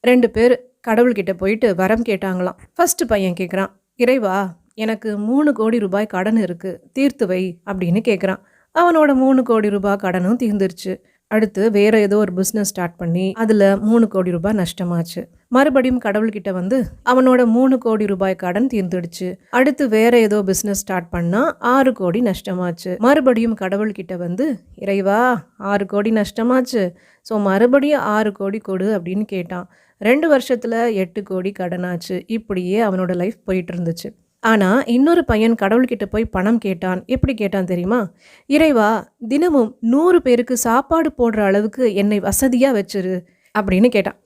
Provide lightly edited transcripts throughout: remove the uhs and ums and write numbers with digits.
2 பேர் கடவுள்கிட்ட போயிட்டு வரம் கேட்டாங்களாம். ஃபர்ஸ்ட் பையன் கேட்குறான், இறைவா எனக்கு 3,00,00,000 ரூபாய் கடன் இருக்கு, தீர்த்து வை அப்படின்னு கேட்குறான். அவனோட 3,00,00,000 ரூபாய் கடனும் தீர்ந்துருச்சு. அடுத்து வேற ஏதோ ஒரு பிஸ்னஸ் ஸ்டார்ட் பண்ணி அதில் 3,00,00,000 ரூபாய் நஷ்டமாச்சு. மறுபடியும் கடவுள்கிட்ட வந்து அவனோட 3,00,00,000 ரூபாய் கடன் தீர்ந்துடுச்சு. அடுத்து வேற ஏதோ பிஸ்னஸ் ஸ்டார்ட் பண்ணா 6,00,00,000 நஷ்டமாச்சு. மறுபடியும் கடவுள்கிட்ட வந்து இறைவா 6,00,00,000 நஷ்டமாச்சு, ஸோ மறுபடியும் 6,00,00,000 கொடு அப்படின்னு கேட்டான். 2 வருஷத்துல 8,00,00,000 கடனாச்சு. இப்படியே அவனோட லைஃப் போயிட்டு இருந்துச்சு. ஆனா இன்னொரு பையன் கடவுள்கிட்ட போய் பணம் கேட்டான். எப்படி கேட்டான் தெரியுமா? இறைவா தினமும் 100 பேருக்கு சாப்பாடு போடுற அளவுக்கு என்னை வசதியா வச்சிரு அப்படின்னு கேட்டான்.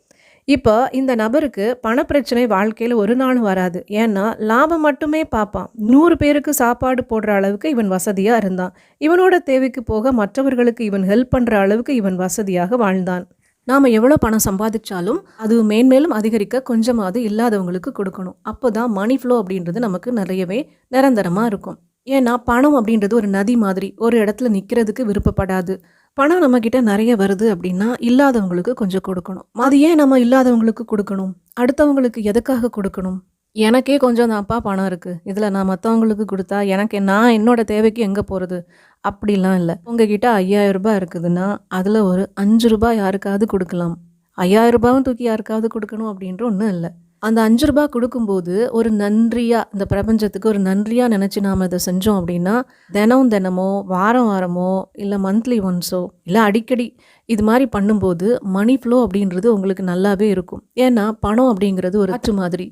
இப்போ இந்த நபருக்கு பணப்பிரச்சனை வாழ்க்கையில் ஒரு நாளும் வராது. ஏன்னா லாபம் மட்டுமே பார்ப்பான். 100 பேருக்கு சாப்பாடு போடுற அளவுக்கு இவன் வசதியாக இருந்தான். இவனோட தேவைக்கு போக மற்றவர்களுக்கு இவன் ஹெல்ப் பண்ணுற அளவுக்கு இவன் வசதியாக வாழ்ந்தான். நாம் எவ்வளோ பணம் சம்பாதிச்சாலும் அது மேன்மேலும் அதிகரிக்க கொஞ்சமாவது இல்லாதவங்களுக்கு கொடுக்கணும். அப்போ தான் மணி ஃப்ளோ அப்படின்றது நமக்கு நிறையவே நிரந்தரமாக இருக்கும். ஏன்னா பணம் அப்படின்றது ஒரு நதி மாதிரி ஒரு இடத்துல நிற்கிறதுக்கு விருப்பப்படாது. பணம் நம்மக்கிட்ட நிறைய வருது அப்படின்னா இல்லாதவங்களுக்கு கொஞ்சம் கொடுக்கணும். அது ஏன் நம்ம இல்லாதவங்களுக்கு கொடுக்கணும்? அடுத்தவங்களுக்கு எதுக்காக கொடுக்கணும்? எனக்கே கொஞ்சம் தான்ப்பா பணம் இருக்குது, இதில் நான் மற்றவங்களுக்கு கொடுத்தா நான் என்னோட தேவைக்கு எங்கே போகிறது? அப்படிலாம் இல்லை. உங்ககிட்ட 5,000 ரூபாய் இருக்குதுன்னா அதில் ஒரு 5 ரூபாய் யாருக்காவது கொடுக்கலாம். 5,000 ரூபாயும் தூக்கி யாருக்காவது கொடுக்கணும் அப்படின்ற ஒன்றும் இல்லை. அந்த 5 ரூபாய் கொடுக்கும்போது ஒரு நன்றியாக, இந்த பிரபஞ்சத்துக்கு ஒரு நன்றியாக நினச்சி நாம் இதை செஞ்சோம் அப்படின்னா தினமோ வாரம் வாரமோ இல்லை மந்த்லி ஒன்ஸோ இல்லை அடிக்கடி இது மாதிரி பண்ணும்போது மணி ஃப்ளோ அப்படின்றது உங்களுக்கு நல்லாவே இருக்கும். ஏன்னா பணம் அப்படிங்கிறது ஒரு காற்று மாதிரி.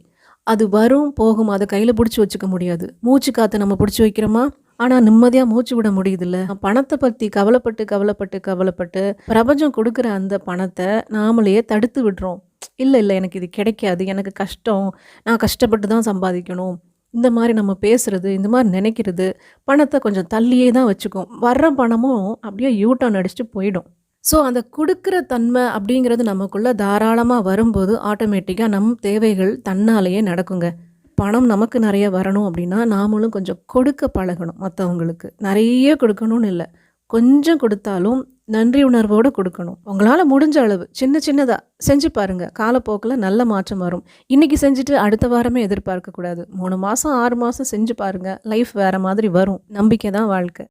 அது வரும் போகும், அதை கையில் பிடிச்சி வச்சுக்க முடியாது. மூச்சு காற்றை நம்ம பிடிச்சி வைக்கிறோமா? ஆனால் நிம்மதியாக மூச்சு விட முடியுதில்ல. பணத்தை பற்றி கவலைப்பட்டு கவலைப்பட்டு கவலைப்பட்டு பிரபஞ்சம் கொடுக்குற அந்த பணத்தை நாமளையே தடுத்து விடுறோம். இல்லை எனக்கு இது கிடைக்காது, எனக்கு கஷ்டம், நான் கஷ்டப்பட்டு தான் சம்பாதிக்கணும், இந்த மாதிரி நம்ம பேசுகிறது, இந்த மாதிரி நினைக்கிறது பணத்தை கொஞ்சம் தள்ளியே தான் வச்சுக்கும். வர்ற பணமும் அப்படியே யூட்டர்ன் அடிச்சுட்டு போயிடும். ஸோ அந்த கொடுக்குற தன்மை அப்படிங்கிறது நமக்குள்ளே தாராளமாக வரும்போது ஆட்டோமேட்டிக்காக நம் தேவைகள் தன்னாலேயே நடக்குங்க. பணம் நமக்கு நிறைய வரணும் அப்படின்னா நாமளும் கொஞ்சம் கொடுக்க பழகணும். மற்றவங்களுக்கு நிறைய கொடுக்கணும்னு இல்லை, கொஞ்சம் கொடுத்தாலும் நன்றி உணர்வோடு கொடுக்கணும். உங்களால் முடிஞ்ச அளவு சின்னதாக செஞ்சு பாருங்கள். காலப்போக்கில் நல்ல மாற்றம் வரும். இன்றைக்கி செஞ்சுட்டு அடுத்த வாரமே எதிர்பார்க்கக்கூடாது. 3 மாதம் 6 மாதம் செஞ்சு பாருங்கள், லைஃப் வேறு மாதிரி வரும். நம்பிக்கை தான் வாழ்க்கை.